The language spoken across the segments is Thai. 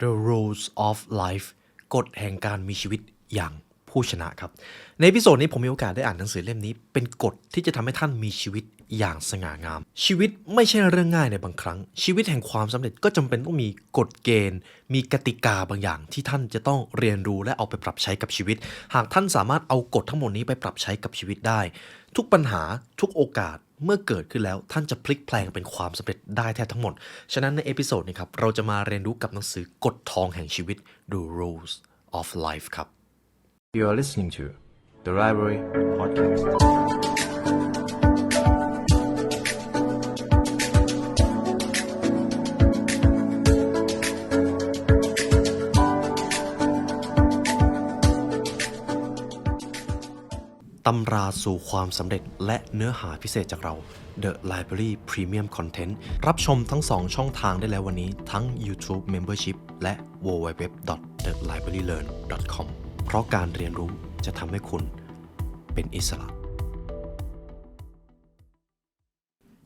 The Rules of Life กฎแห่งการมีชีวิตอย่างผู้ชนะครับในเอพิโซดนี้ผมมีโอกาสได้อ่านหนังสือเล่มนี้เป็นกฎที่จะทำให้ท่านมีชีวิตอย่างสง่างามชีวิตไม่ใช่เรื่องง่ายในบางครั้งชีวิตแห่งความสำเร็จก็จำเป็นต้องมีกฎเกณฑ์มีกติกาบางอย่างที่ท่านจะต้องเรียนรู้และเอาไปปรับใช้กับชีวิตหากท่านสามารถเอากฎทั้งหมดนี้ไปปรับใช้กับชีวิตได้ทุกปัญหาทุกโอกาสเมื่อเกิดขึ้นแล้วท่านจะพลิกแปลงเป็นความสำเร็จได้แทบทั้งหมดฉะนั้นในเอพิโซดนี้ครับเราจะมาเรียนรู้กับหนังสือกฎทองแห่งชีวิต The Rules of Life ครับ You are listening to The Library Podcast. ตำราสู่ความสำเร็จและเนื้อหาพิเศษจากเรา The Library Premium Content รับชมทั้ง2ช่องทางได้แล้ววันนี้ทั้ง YouTube Membership และ www.thelibrarylearn.com เพราะการเรียนรู้จะทำให้คุณเป็นอิสระ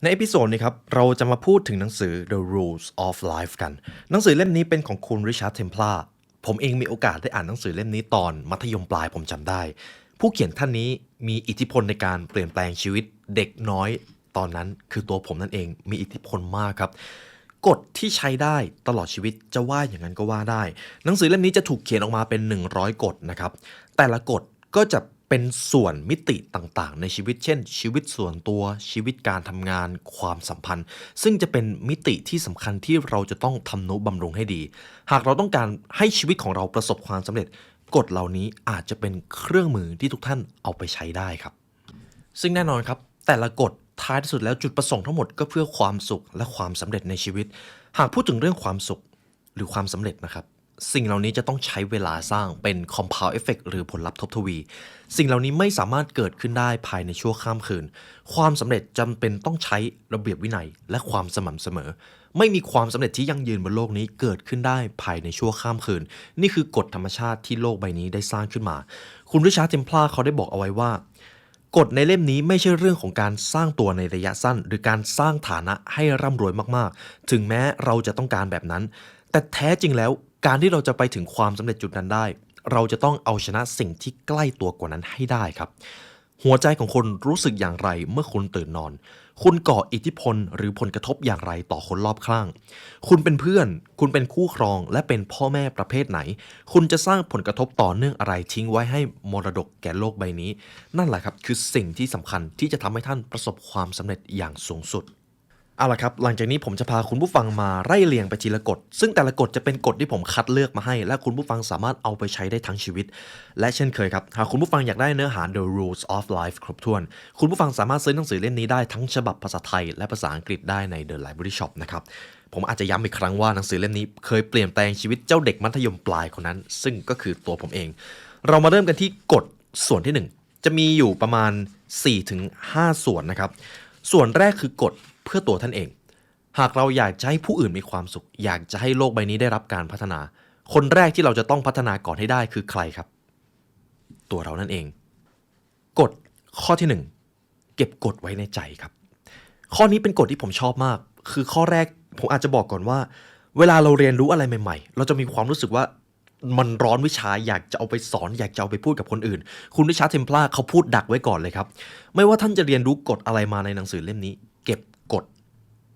ในเอพิโซดนี้ครับเราจะมาพูดถึงหนังสือ The Rules of Life กันหนังสือเล่มนี้เป็นของคุณริชาร์ดเทมพลาร์ผมเองมีโอกาสได้อ่านหนังสือเล่มนี้ตอนมัธยมปลายผมจำได้ผู้เขียนท่านนี้มีอิทธิพลในการเปลี่ยนแปลงชีวิตเด็กน้อยตอนนั้นคือตัวผมนั่นเองมีอิทธิพลมากครับกฎที่ใช้ได้ตลอดชีวิตจะว่าอย่างนั้นก็ว่าได้หนังสือเล่มนี้จะถูกเขียนออกมาเป็น100กฎนะครับแต่ละกฎก็จะเป็นส่วนมิติต่างๆในชีวิตเช่นชีวิตส่วนตัวชีวิตการทำงานความสัมพันธ์ซึ่งจะเป็นมิติที่สำคัญที่เราจะต้องทำนุบำรุงให้ดีหากเราต้องการให้ชีวิตของเราประสบความสำเร็จกฎเหล่านี้อาจจะเป็นเครื่องมือที่ทุกท่านเอาไปใช้ได้ครับซึ่งแน่นอนครับแต่ละกฎท้ายที่สุดแล้วจุดประสงค์ทั้งหมดก็เพื่อความสุขและความสำเร็จในชีวิตหากพูดถึงเรื่องความสุขหรือความสำเร็จนะครับสิ่งเหล่านี้จะต้องใช้เวลาสร้างเป็น compound effect หรือผลลัพธ์ทบทวีสิ่งเหล่านี้ไม่สามารถเกิดขึ้นได้ภายในชั่วข้ามคืนความสำเร็จจำเป็นต้องใช้ระเบียบวินัยและความสม่ำเสมอไม่มีความสำเร็จที่ยั่งยืนบนโลกนี้เกิดขึ้นได้ภายในชั่วข้ามคืนนี่คือกฎธรรมชาติที่โลกใบนี้ได้สร้างขึ้นมาคุณริชาร์ดเทมพลาร์เขาได้บอกเอาไว้ว่ากฎในเล่มนี้ไม่ใช่เรื่องของการสร้างตัวในระยะสั้นหรือการสร้างฐานะให้ร่ำรวยมากๆถึงแม้เราจะต้องการแบบนั้นแต่แท้จริงแล้วการที่เราจะไปถึงความสำเร็จจุดนั้นได้เราจะต้องเอาชนะสิ่งที่ใกล้ตัวกว่านั้นให้ได้ครับหัวใจของคนรู้สึกอย่างไรเมื่อคุณตื่นนอนคุณก่ออิทธิพลหรือผลกระทบอย่างไรต่อคนรอบข้างคุณเป็นเพื่อนคุณเป็นคู่ครองและเป็นพ่อแม่ประเภทไหนคุณจะสร้างผลกระทบต่อเนื่องอะไรทิ้งไว้ให้มรดกแก่โลกใบนี้นั่นแหละครับคือสิ่งที่สำคัญที่จะทำให้ท่านประสบความสำเร็จอย่างสูงสุดเอาล่ะครับหลังจากนี้ผมจะพาคุณผู้ฟังมาไล่เรียงไปทีละกฎซึ่งแต่ละกฎจะเป็นกฎที่ผมคัดเลือกมาให้และคุณผู้ฟังสามารถเอาไปใช้ได้ทั้งชีวิตและเช่นเคยครับหากคุณผู้ฟังอยากได้เนื้อหา The Rules of Life ครบถ้วนคุณผู้ฟังสามารถซื้อหนังสือเล่มนี้ได้ทั้งฉบับภาษาไทยและภาษาอังกฤษได้ใน The Library Shop นะครับผมอาจจะย้ำอีกครั้งว่าหนังสือเล่มนี้เคยเปลี่ยนแปลงชีวิตเจ้าเด็กมัธยมปลายคนนั้นซึ่งก็คือตัวผมเองเรามาเริ่มกันที่กฎส่วนที่1จะมีอยู่ประมาณ 4-5 ส่วนนะครับส่วนแรกคือกฎเพื่อตัวท่านเองหากเราอยากจะให้ผู้อื่นมีความสุขอยากจะให้โลกใบนี้ได้รับการพัฒนาคนแรกที่เราจะต้องพัฒนาก่อนให้ได้คือใครครับตัวเรานั่นเองกฎข้อที่1เก็บกฎไว้ในใจครับข้อนี้เป็นกฎที่ผมชอบมากคือข้อแรกผมอาจจะบอกก่อนว่าเวลาเราเรียนรู้อะไรใหม่ๆเราจะมีความรู้สึกว่ามันร้อนวิชาอยากจะเอาไปสอนอยากจะเอาไปพูดกับคนอื่นคุณริชาร์ดเทมพลาร์เขาพูดดักไว้ก่อนเลยครับไม่ว่าท่านจะเรียนรู้กฎอะไรมาในหนังสือเล่มนี้เก็บกฎ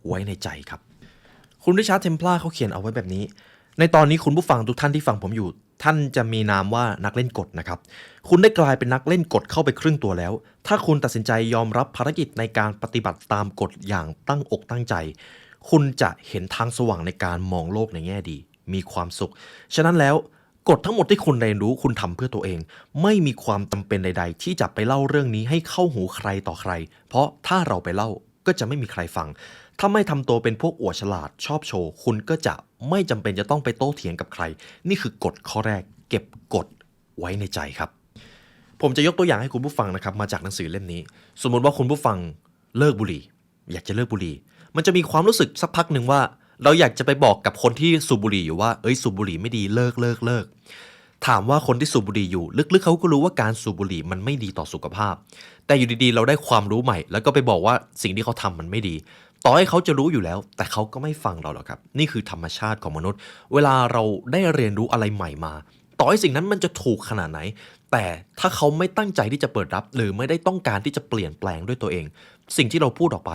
ไว้ในใจครับคุณริชาร์ดเทมพลาร์เขาเขียนเอาไว้แบบนี้ในตอนนี้คุณผู้ฟังทุกท่านที่ฟังผมอยู่ท่านจะมีนามว่านักเล่นกฎนะครับคุณได้กลายเป็นนักเล่นกฎเข้าไปครึ่งตัวแล้วถ้าคุณตัดสินใจยอมรับภารกิจในการปฏิบัติตามกฎอย่างตั้งอกตั้งใจคุณจะเห็นทางสว่างในการมองโลกในแง่ดีมีความสุขฉะนั้นแล้วกฎทั้งหมดที่คุณเรียนรู้คุณทำเพื่อตัวเองไม่มีความจำเป็นใดๆที่จะไปเล่าเรื่องนี้ให้เข้าหูใครต่อใครเพราะถ้าเราไปเล่าก็จะไม่มีใครฟังถ้าไม่ทำตัวเป็นพวกอวดฉลาดชอบโชว์คุณก็จะไม่จำเป็นจะต้องไปโต้เถียงกับใครนี่คือกฎข้อแรกเก็บกฎไว้ในใจครับผมจะยกตัวอย่างให้คุณผู้ฟังนะครับมาจากหนังสือเล่มนี้สมมติว่าคุณผู้ฟังเลิกบุหรี่อยากจะเลิกบุหรี่มันจะมีความรู้สึกสักพักหนึ่งว่าเราอยากจะไปบอกกับคนที่สูบบุหรี่อยู่ว่าสูบบุหรี่ไม่ดีเลิกถามว่าคนที่สูบบุหรี่อยู่ลึกๆเขาก็รู้ว่าการสูบบุหรี่มันไม่ดีต่อสุขภาพแต่อยู่ดีๆเราได้ความรู้ใหม่แล้วก็ไปบอกว่าสิ่งที่เขาทำมันไม่ดี ต่อให้เขาจะรู้อยู่แล้วแต่เขาก็ไม่ฟังเราหรอกครับนี่คือธรรมชาติของมนุษย์เวลาเราได้เรียนรู้อะไรใหม่มาต่อให้สิ่งนั้นมันจะถูกขนาดไหนแต่ถ้าเขาไม่ตั้งใจที่จะเปิดรับหรือไม่ได้ต้องการที่จะเปลี่ยนแปลงด้วยตัวเองสิ่งที่เราพูดออกไป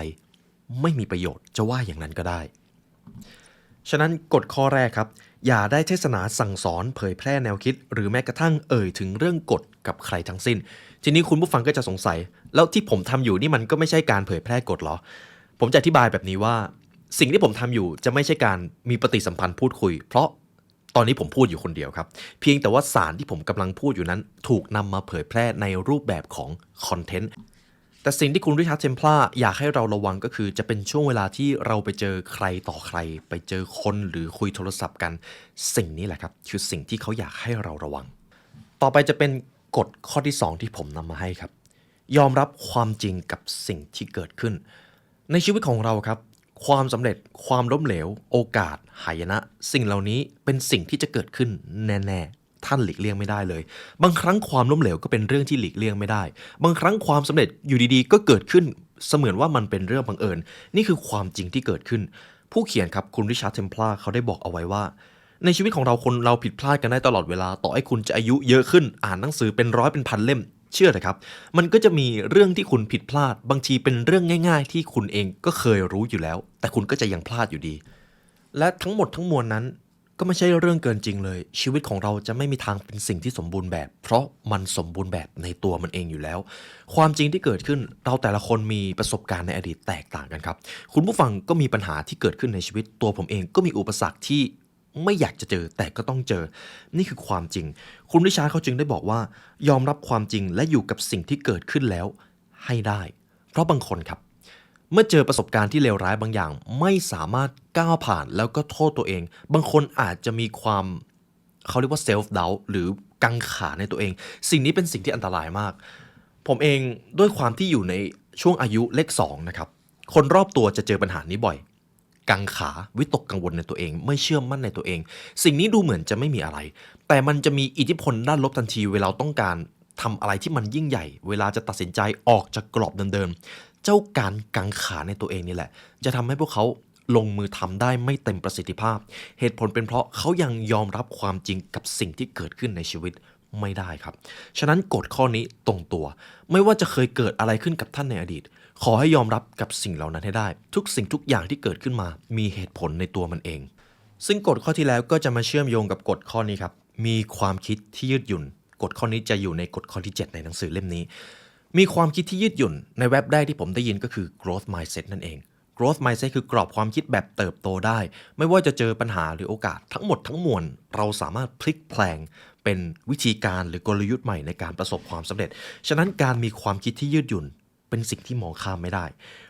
ไม่มีประโยชน์จะว่าอย่างนั้นก็ได้ฉะนั้นกฎข้อแรกครับอย่าได้เทศนาสั่งสอนเผยแพร่แนวคิดหรือแม้กระทั่งถึงเรื่องกฎกับใครทั้งสิ้นทีนี้คุณผู้ฟังก็จะสงสัยแล้วที่ผมทำอยู่นี่มันก็ไม่ใช่การเผยแพร่กฎหรอผมจะอธิบายแบบนี้ว่าสิ่งที่ผมทำอยู่จะไม่ใช่การมีปฏิสัมพันธ์พูดคุยเพราะตอนนี้ผมพูดอยู่คนเดียวครับเพียงแต่ว่าสารที่ผมกำลังพูดอยู่นั้นถูกนำมาเผยแพร่ในรูปแบบของคอนเทนต์แต่สิ่งที่คุณริชาร์ดเทมพลาอยากให้เราระวังก็คือจะเป็นช่วงเวลาที่เราไปเจอใครต่อใครไปเจอคนหรือคุยโทรศัพท์กันสิ่งนี้แหละครับคือสิ่งที่เขาอยากให้เราระวังต่อไปจะเป็นกฎข้อที่2ที่ผมนำมาให้ครับยอมรับความจริงกับสิ่งที่เกิดขึ้นในชีวิตของเราครับความสำเร็จความล้มเหลวโอกาสหายนะสิ่งเหล่านี้เป็นสิ่งที่จะเกิดขึ้นแน่ๆท่านหลีกเลี่ยงไม่ได้เลยบางครั้งความล้มเหลวก็เป็นเรื่องที่หลีกเลี่ยงไม่ได้บางครั้งความสำเร็จอยู่ดีๆก็เกิดขึ้นเสมือนว่ามันเป็นเรื่องบังเอิญนี่คือความจริงที่เกิดขึ้นผู้เขียนครับคุณริชาร์ดเทมพลาเขาได้บอกเอาไว้ว่าในชีวิตของเราคนเราผิดพลาดกันได้ตลอดเวลาต่อให้คุณจะอายุเยอะขึ้นอ่านหนังสือเป็นร้อยเป็นพันเล่มเชื่อเถอะครับมันก็จะมีเรื่องที่คุณผิดพลาดบางทีเป็นเรื่องง่ายๆที่คุณเองก็เคยรู้อยู่แล้วแต่คุณก็จะยังพลาดอยู่ดีและทั้งหมดทั้งมวลนั้นก็ไม่ใช่เรื่องเกินจริงเลยชีวิตของเราจะไม่มีทางเป็นสิ่งที่สมบูรณ์แบบเพราะมันสมบูรณ์แบบในตัวมันเองอยู่แล้วความจริงที่เกิดขึ้นเราแต่ละคนมีประสบการณ์ในอดีตแตกต่างกันครับคุณผู้ฟังก็มีปัญหาที่เกิดขึ้นในชีวิตตัวผมเองก็มีอุปสรรคที่ไม่อยากจะเจอแต่ก็ต้องเจอนี่คือความจริงคุณริชาร์ดเขาจึงได้บอกว่ายอมรับความจริงและอยู่กับสิ่งที่เกิดขึ้นแล้วให้ได้เพราะบางคนครับเมื่อเจอประสบการณ์ที่เลวร้ายบางอย่างไม่สามารถก้าวผ่านแล้วก็โทษตัวเองบางคนอาจจะมีความเขาเรียกว่า self doubt หรือกังขาในตัวเองสิ่งนี้เป็นสิ่งที่อันตรายมากผมเองด้วยความที่อยู่ในช่วงอายุเลข2นะครับคนรอบตัวจะเจอปัญหานี้บ่อยกังขาวิตกกังวลในตัวเองไม่เชื่อมั่นในตัวเองสิ่งนี้ดูเหมือนจะไม่มีอะไรแต่มันจะมีอิทธิพลด้านลบทันทีเวลาต้องการทำอะไรที่มันยิ่งใหญ่เวลาจะตัดสินใจออกจากกรอบเดิมๆเจ้าการกังขาในตัวเองนี่แหละจะทำให้พวกเขาลงมือทำได้ไม่เต็มประสิทธิภาพเหตุผลเป็นเพราะเขายังยอมรับความจริงกับสิ่งที่เกิดขึ้นในชีวิตไม่ได้ครับฉะนั้นกฎข้อนี้ตรงตัวไม่ว่าจะเคยเกิดอะไรขึ้นกับท่านในอดีตขอให้ยอมรับกับสิ่งเหล่านั้นให้ได้ทุกสิ่งทุกอย่างที่เกิดขึ้นมามีเหตุผลในตัวมันเองซึ่งกฎข้อที่แล้วก็จะมาเชื่อมโยงกับกฎข้อนี้ครับมีความคิดที่ยืดหยุ่นกฎข้อนี้จะอยู่ในกฎข้อที่7ในหนังสือเล่มนี้มีความคิดที่ยืดหยุ่นในเว็บแรกที่ผมได้ยินก็คือ growth mindset นั่นเอง growth mindset คือกรอบความคิดแบบเติบโตได้ไม่ว่าจะเจอปัญหาหรือโอกาสทั้งหมดทั้งมวลเราสามารถพลิกแพลงเป็นวิธีการหรือกลยุทธ์ใหม่ในการประสบความสำเร็จฉะนั้นการมีความคิดที่ยืดหยุ่นเป็นสิ่งที่มองข้ามไม่ได้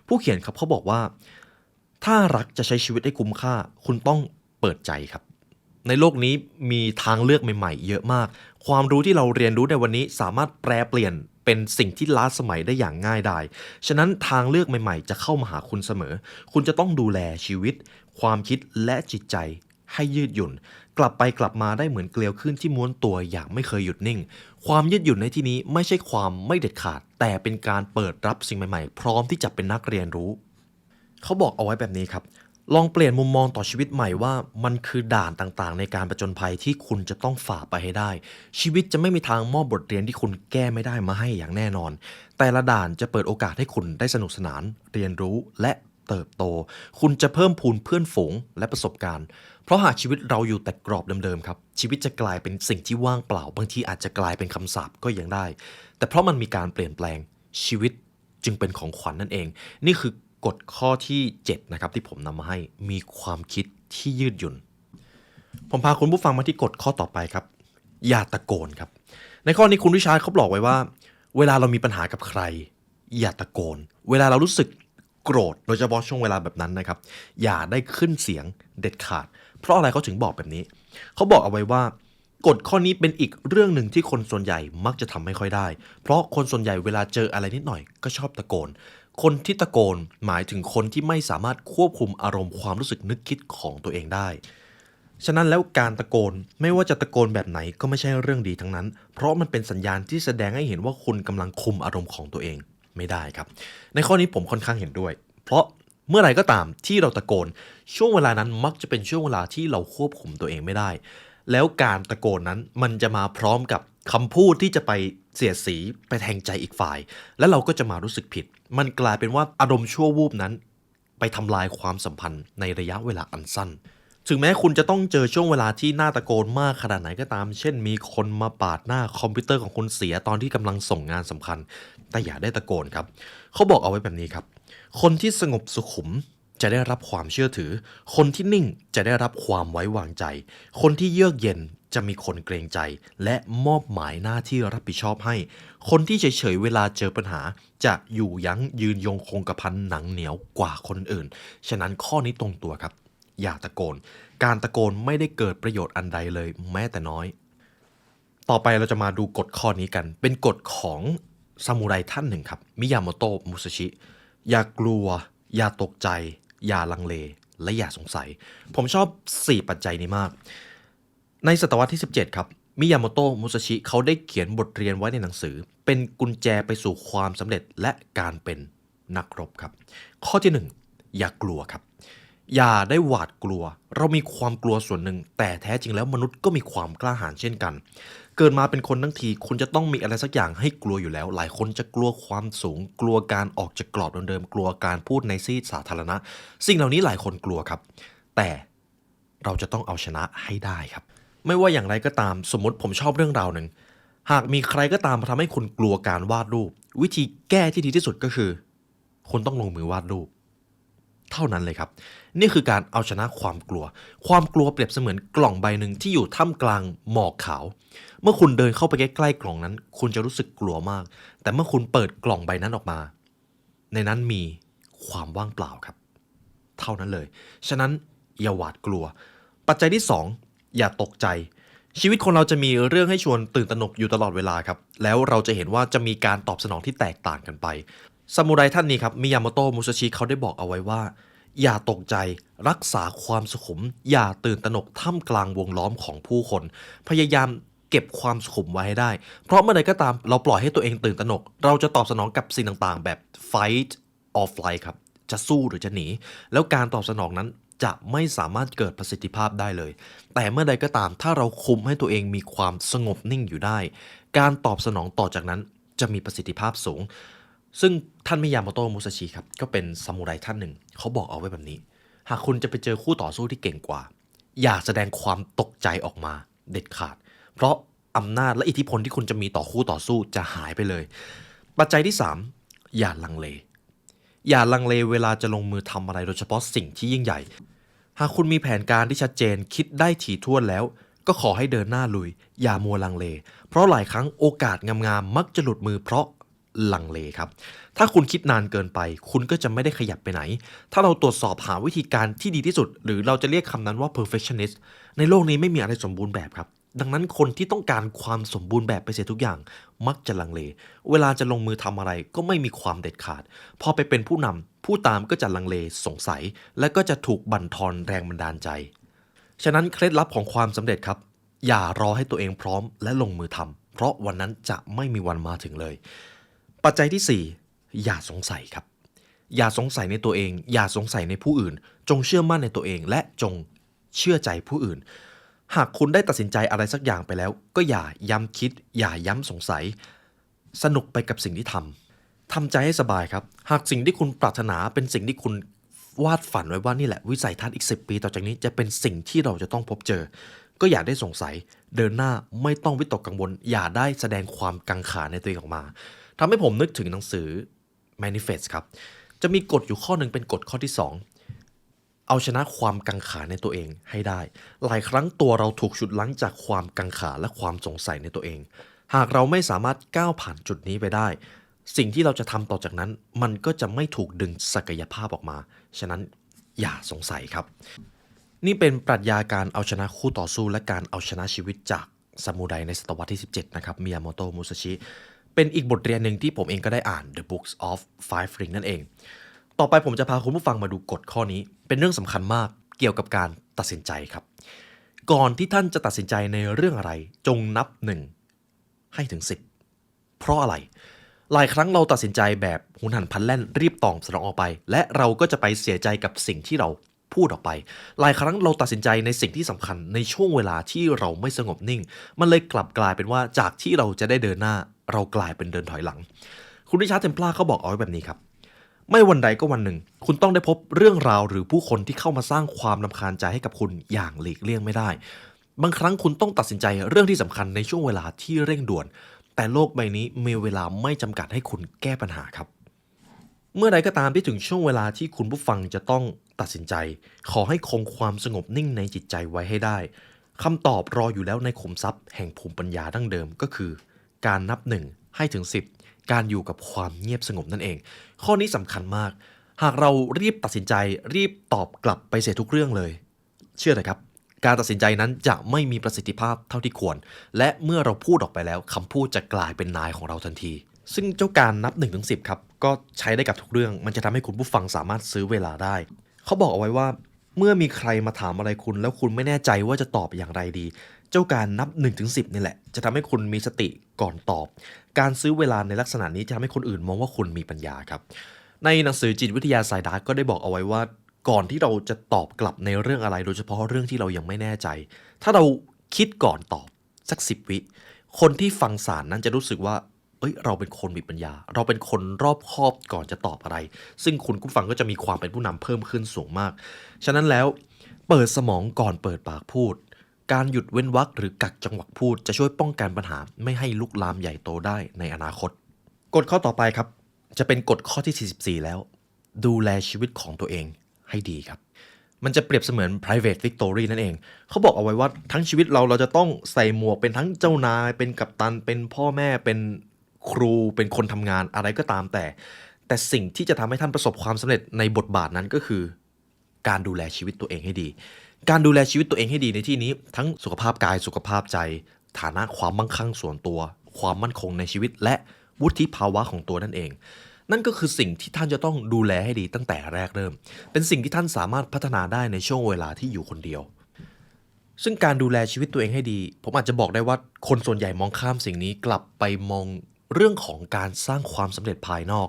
ผู้เขียนครับเขาบอกว่าถ้ารักจะใช้ชีวิตให้คุ้มค่าคุณต้องเปิดใจครับในโลกนี้มีทางเลือกใหม่ๆเยอะมากความรู้ที่เราเรียนรู้ในวันนี้สามารถแปลเปลี่ยนเป็นสิ่งที่ล้าสมัยได้อย่างง่ายดายฉะนั้นทางเลือกใหม่ๆจะเข้ามาหาคุณเสมอคุณจะต้องดูแลชีวิตความคิดและจิตใจให้ยืดหยุ่นกลับไปกลับมาได้เหมือนเกลียวขึ้นที่ม้วนตัวอย่างไม่เคยหยุดนิ่งความยืดหยุ่นในที่นี้ไม่ใช่ความไม่เด็ดขาดแต่เป็นการเปิดรับสิ่งใหม่ๆพร้อมที่จะเป็นนักเรียนรู้เขาบอกเอาไว้แบบนี้ครับลองเปลี่ยนมุมมองต่อชีวิตใหม่ว่ามันคือด่านต่างๆในการผจญภัยที่คุณจะต้องฝ่าไปให้ได้ชีวิตจะไม่มีทางมอบบทเรียนที่คุณแก้ไม่ได้มาให้อย่างแน่นอนแต่ละด่านจะเปิดโอกาสให้คุณได้สนุกสนานเรียนรู้และเติบโตคุณจะเพิ่มพูนเพื่อนฝูงและประสบการณ์เพราะหากชีวิตเราอยู่แต่กรอบเดิมๆครับชีวิตจะกลายเป็นสิ่งที่ว่างเปล่าบางทีอาจจะกลายเป็นคำสาปก็ยังได้แต่เพราะมันมีการเปลี่ยนแปลงชีวิตจึงเป็นของขวัญนั่นเองนี่คือกฎข้อที่7นะครับที่ผมนำมาให้มีความคิดที่ยืดหยุ่นผมพาคุณผู้ฟังมาที่กฎข้อต่อไปครับอย่าตะโกนครับในข้อนี้คุณริชาร์ดเขาบอกไว้ว่าเวลาเรามีปัญหากับใครอย่าตะโกนเวลาเรารู้สึกโกรธโดยเฉพาะช่วงเวลาแบบนั้นนะครับอย่าได้ขึ้นเสียงเด็ดขาดเพราะอะไรเขาถึงบอกแบบนี้เขาบอกเอาไว้ว่ากฎข้อนี้เป็นอีกเรื่องหนึ่งที่คนส่วนใหญ่มักจะทำไม่ค่อยได้เพราะคนส่วนใหญ่เวลาเจออะไรนิดหน่อยก็ชอบตะโกนคนที่ตะโกนหมายถึงคนที่ไม่สามารถควบคุมอารมณ์ความรู้สึกนึกคิดของตัวเองได้ฉะนั้นแล้วการตะโกนไม่ว่าจะตะโกนแบบไหนก็ไม่ใช่เรื่องดีทั้งนั้นเพราะมันเป็นสัญญาณที่แสดงให้เห็นว่าคุณกำลังคุมอารมณ์ของตัวเองไม่ได้ครับในข้อนี้ผมค่อนข้างเห็นด้วยเพราะ เมื่อไหร่ก็ตามที่เราตะโกนช่วงเวลานั้นมักจะเป็นช่วงเวลาที่เราควบคุมตัวเองไม่ได้แล้วการตะโกนนั้นมันจะมาพร้อมกับคำพูดที่จะไปเสียดสีไปแทงใจอีกฝ่ายแล้วเราก็จะมารู้สึกผิดมันกลายเป็นว่าอารมณ์ชั่ววูบนั้นไปทำลายความสัมพันธ์ในระยะเวลาอันสั้นถึงแม้คุณจะต้องเจอช่วงเวลาที่น่าตะโกนมากขนาดไหนก็ตามเช่นมีคนมาปาดหน้าคอมพิวเตอร์ของคุณเสียตอนที่กำลังส่งงานสำคัญแต่อย่าได้ตะโกนครับเขาบอกเอาไว้แบบนี้ครับคนที่สงบสุขุมจะได้รับความเชื่อถือคนที่นิ่งจะได้รับความไว้วางใจคนที่เยือกเย็นจะมีคนเกรงใจและมอบหมายหน้าที่รับผิดชอบให้คนที่เฉยๆเวลาเจอปัญหาจะอยู่ยั้งยืนยงคงกระพันหนังเหนียวกว่าคนอื่นฉะนั้นข้อนี้ตรงตัวครับอย่าตะโกนการตะโกนไม่ได้เกิดประโยชน์อันใดเลยแม้แต่น้อยต่อไปเราจะมาดูกฎข้อนี้กันเป็นกฎของซามูไรท่านหนึ่งครับมิยาโมโตะมุซาชิอย่ากลัวอย่าตกใจอย่าลังเลและอย่าสงสัยผมชอบ4ปัจจัยนี้มากในศตวรรษที่17ครับมิยาโมโตะมุซาชิเขาได้เขียนบทเรียนไว้ในหนังสือเป็นกุญแจไปสู่ความสำเร็จและการเป็นนักรบครับข้อที่1อย่ากลัวครับอย่าได้หวาดกลัวเรามีความกลัวส่วนหนึ่งแต่แท้จริงแล้วมนุษย์ก็มีความกล้าหาญเช่นกันเกิดมาเป็นคนทั้งทีคุณจะต้องมีอะไรสักอย่างให้กลัวอยู่แล้วหลายคนจะกลัวความสูงกลัวการออกจากกรอบเดิมๆกลัวการพูดในที่สาธารณะสิ่งเหล่านี้หลายคนกลัวครับแต่เราจะต้องเอาชนะให้ได้ครับไม่ว่าอย่างไรก็ตามสมมติผมชอบเรื่องราวหนึ่งหากมีใครก็ตามมาทำให้คุณกลัวการวาดรูปวิธีแก้ที่ดีที่สุดก็คือคุณต้องลงมือวาดรูปเท่านั้นเลยครับนี่คือการเอาชนะความกลัวความกลัวเปรียบเสมือนกล่องใบหนึ่งที่อยู่ท่ามกลางหมอกขาวเมื่อคุณเดินเข้าไปใกล้ๆกล่องนั้นคุณจะรู้สึกกลัวมากแต่เมื่อคุณเปิดกล่องใบนั้นออกมาในนั้นมีความว่างเปล่าครับเท่านั้นเลยฉะนั้นอย่าหวาดกลัวปัจจัยที่2อย่าตกใจชีวิตคนเราจะมีเรื่องให้ชวนตื่นตระหนกอยู่ตลอดเวลาครับแล้วเราจะเห็นว่าจะมีการตอบสนองที่แตกต่างกันไปซามูไรท่านนี้ครับมิยาโมโตะมุซาชิเขาได้บอกเอาไว้ว่าอย่าตกใจรักษาความสุขุมอย่าตื่นตระหนกท่ามกลางวงล้อมของผู้คนพยายามเก็บความสุขุมไว้ให้ได้เพราะเมื่อใดก็ตามเราปล่อยให้ตัวเองตื่นตระหนกเราจะตอบสนองกับสิ่งต่างๆแบบ fight or flight ครับจะสู้หรือจะหนีแล้วการตอบสนองนั้นจะไม่สามารถเกิดประสิทธิภาพได้เลยแต่เมื่อใดก็ตามถ้าเราคุมให้ตัวเองมีความสงบนิ่งอยู่ได้การตอบสนองต่อจากนั้นจะมีประสิทธิภาพสูงซึ่งท่านมิยาโมโตะมุซาชิครับก็เป็นซามูไรท่านหนึ่งเขาบอกเอาไว้แบบนี้หากคุณจะไปเจอคู่ต่อสู้ที่เก่งกว่าอย่าแสดงความตกใจออกมาเด็ดขาดเพราะอำนาจและอิทธิพลที่คุณจะมีต่อคู่ต่อสู้จะหายไปเลยปัจจัยที่3อย่าลังเลอย่าลังเลเวลาจะลงมือทำอะไรโดยเฉพาะสิ่งที่ยิ่งใหญ่หากคุณมีแผนการที่ชัดเจนคิดได้ถี่ถ้วนแล้วก็ขอให้เดินหน้าลุยอย่ามัวลังเลเพราะหลายครั้งโอกาสงามๆมักจะหลุดมือเพราะลังเลครับถ้าคุณคิดนานเกินไปคุณก็จะไม่ได้ขยับไปไหนถ้าเราตรวจสอบหาวิธีการที่ดีที่สุดหรือเราจะเรียกคำนั้นว่า perfectionist ในโลกนี้ไม่มีอะไรสมบูรณ์แบบครับดังนั้นคนที่ต้องการความสมบูรณ์แบบไปเสียทุกอย่างมักจะลังเลเวลาจะลงมือทำอะไรก็ไม่มีความเด็ดขาดพอไปเป็นผู้นำผู้ตามก็จะลังเลสงสัยและก็จะถูกบั่นทอนแรงบันดาลใจฉะนั้นเคล็ดลับของความสำเร็จครับอย่ารอให้ตัวเองพร้อมและลงมือทำเพราะวันนั้นจะไม่มีวันมาถึงเลยปัจจัยที่4อย่าสงสัยครับอย่าสงสัยในตัวเองอย่าสงสัยในผู้อื่นจงเชื่อมั่นในตัวเองและจงเชื่อใจผู้อื่นหากคุณได้ตัดสินใจอะไรสักอย่างไปแล้วก็อย่าย้ำคิดอย่าย้ำสงสัยสนุกไปกับสิ่งที่ทำใจให้สบายครับหากสิ่งที่คุณปรารถนาเป็นสิ่งที่คุณวาดฝันไว้ว่านี่แหละวิสัยทัศน์อีก10 ปีต่อจากนี้จะเป็นสิ่งที่เราจะต้องพบเจอก็อย่าได้สงสัยเดินหน้าไม่ต้องวิตกกังวลอย่าได้แสดงความกังขาในตัวเองออกมาทำให้ผมนึกถึงหนังสือ Manifest ครับจะมีกฎอยู่ข้อหนึ่งเป็นกฎข้อที่2เอาชนะความกังขาในตัวเองให้ได้หลายครั้งตัวเราถูกฉุดรั้งจากความกังขาและความสงสัยในตัวเองหากเราไม่สามารถก้าวผ่านจุดนี้ไปได้สิ่งที่เราจะทำต่อจากนั้นมันก็จะไม่ถูกดึงศักยภาพออกมาฉะนั้นอย่าสงสัยครับนี่เป็นปรัชญาการเอาชนะคู่ต่อสู้และการเอาชนะชีวิตจากซามูไรในศตวรรษที่17นะครับมิยาโมโตะมุซาชิเป็นอีกบทเรียนหนึ่งที่ผมเองก็ได้อ่าน The Books of Five Rings นั่นเองต่อไปผมจะพาคุณผู้ฟังมาดูกฎข้อนี้เป็นเรื่องสำคัญมากเกี่ยวกับการตัดสินใจครับก่อนที่ท่านจะตัดสินใจในเรื่องอะไรจงนับ1ให้ถึง10เพราะอะไร หลายครั้งเราตัดสินใจแบบหุนหันพลันแล่นรีบตอบสนองออกไปและเราก็จะไปเสียใจกับสิ่งที่เราพูดออกไปหลายครั้งเราตัดสินใจในสิ่งที่สำคัญในช่วงเวลาที่เราไม่สงบนิ่งมันเลยกลับกลายเป็นว่าจากที่เราจะได้เดินหน้าเรากลายเป็นเดินถอยหลังคุณริชาร์ดเทมพลาร์เขาบอกเอาไว้แบบนี้ครับไม่วันใดก็วันหนึ่งคุณต้องได้พบเรื่องราวหรือผู้คนที่เข้ามาสร้างความรำคาญใจให้กับคุณอย่างหลีกเลี่ยงไม่ได้บางครั้งคุณต้องตัดสินใจเรื่องที่สำคัญในช่วงเวลาที่เร่งด่วนแต่โลกใบนี้มีเวลาไม่จำกัดให้คุณแก้ปัญหาครับเมื่อใดก็ตามที่ถึงช่วงเวลาที่คุณผู้ฟังจะต้องตัดสินใจขอให้คงความสงบนิ่งในจิตใจไว้ให้ได้คำตอบรออยู่แล้วในขุมทรัพย์แห่งภูมิปัญญาดั้งเดิมก็คือการนับ1ให้ถึง10การอยู่กับความเงียบสงบนั่นเองข้อนี้สำคัญมากหากเรารีบตัดสินใจรีบตอบกลับไปเสียทุกเรื่องเลยเชื่อเถอะครับการตัดสินใจนั้นจะไม่มีประสิทธิภาพเท่าที่ควรและเมื่อเราพูดออกไปแล้วคำพูดจะกลายเป็นนายของเราทันทีซึ่งเจ้าการนับ1ถึง10ครับก็ใช้ได้กับทุกเรื่องมันจะทำให้คุณผู้ฟังสามารถซื้อเวลาได้เขาบอกเอาไว้ว่าเมื่อมีใครมาถามอะไรคุณแล้วคุณไม่แน่ใจว่าจะตอบอย่างไรดีเจ้าการนับ1ถึง10นี่แหละจะทำให้คุณมีสติก่อนตอบการซื้อเวลาในลักษณะนี้จะทำให้คนอื่นมองว่าคุณมีปัญญาครับในหนังสือจิตวิทยาสายดาร์กก็ได้บอกเอาไว้ว่าก่อนที่เราจะตอบกลับในเรื่องอะไรโดยเฉพาะเรื่องที่เรายังไม่แน่ใจถ้าเราคิดก่อนตอบสัก10 วิคนที่ฟังสารนั้นจะรู้สึกว่าเราเป็นคนมีปัญญาเราเป็นคนรอบคอบก่อนจะตอบอะไรซึ่งคุณผู้ฟังก็จะมีความเป็นผู้นำเพิ่มขึ้นสูงมากฉะนั้นแล้วเปิดสมองก่อนเปิดปากพูดการหยุดเว้นวรรคหรือกักจังหวะพูดจะช่วยป้องกันปัญหาไม่ให้ลุกลามใหญ่โตได้ในอนาคตกฎข้อต่อไปครับจะเป็นกฎข้อที่44แล้วดูแลชีวิตของตัวเองให้ดีครับมันจะเปรียบเสมือน private victory นั่นเองเขาบอกเอาไว้ว่าทั้งชีวิตเราจะต้องใส่หมวกเป็นทั้งเจ้านายเป็นกัปตันเป็นพ่อแม่เป็นครูเป็นคนทำงานอะไรก็ตามแต่สิ่งที่จะทำให้ท่านประสบความสำเร็จในบทบาทนั้นก็คือการดูแลชีวิตตัวเองให้ดีการดูแลชีวิตตัวเองให้ดีในที่นี้ทั้งสุขภาพกายสุขภาพใจฐานะความมั่งคั่งส่วนตัวความมั่นคงในชีวิตและวุฒิภาวะของตัวนั่นเองนั่นก็คือสิ่งที่ท่านจะต้องดูแลให้ดีตั้งแต่แรกเริ่มเป็นสิ่งที่ท่านสามารถพัฒนาได้ในช่วงเวลาที่อยู่คนเดียวซึ่งการดูแลชีวิตตัวเองให้ดีผมอาจจะบอกได้ว่าคนส่วนใหญ่มองข้ามสิ่งนี้กลับไปมองเรื่องของการสร้างความสำเร็จภายนอก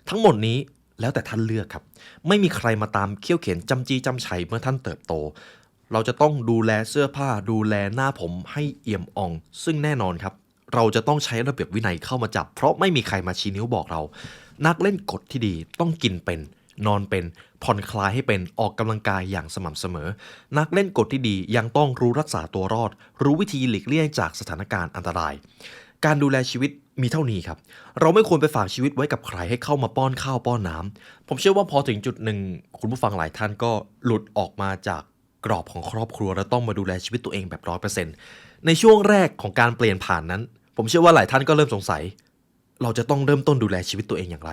ทั้งหมดนี้แล้วแต่ท่านเลือกครับไม่มีใครมาตามเคี่ยวเข็นจำจี้จำชัยเมื่อท่านเติบโตเราจะต้องดูแลเสื้อผ้าดูแลหน้าผมให้เอี่ยมอ่องซึ่งแน่นอนครับเราจะต้องใช้ระเบียบวินัยเข้ามาจับเพราะไม่มีใครมาชี้นิ้วบอกเรานักเล่นกฎที่ดีต้องกินเป็นนอนเป็นผ่อนคลายให้เป็นออกกำลังกายอย่างสม่ำเสมอนักเล่นกฎที่ดียังต้องรู้รักษาตัวรอดรู้วิธีหลีกเลี่ยงจากสถานการณ์อันตรายการดูแลชีวิตมีเท่านี้ครับเราไม่ควรไปฝากชีวิตไว้กับใครให้เข้ามาป้อนข้าวป้อนน้ำผมเชื่อว่าพอถึงจุดหนึ่งคุณผู้ฟังหลายท่านก็หลุดออกมาจากกรอบของครอบครัวและต้องมาดูแลชีวิตตัวเองแบบ100%ในช่วงแรกของการเปลี่ยนผ่านนั้นผมเชื่อว่าหลายท่านก็เริ่มสงสัยเราจะต้องเริ่มต้นดูแลชีวิตตัวเองอย่างไร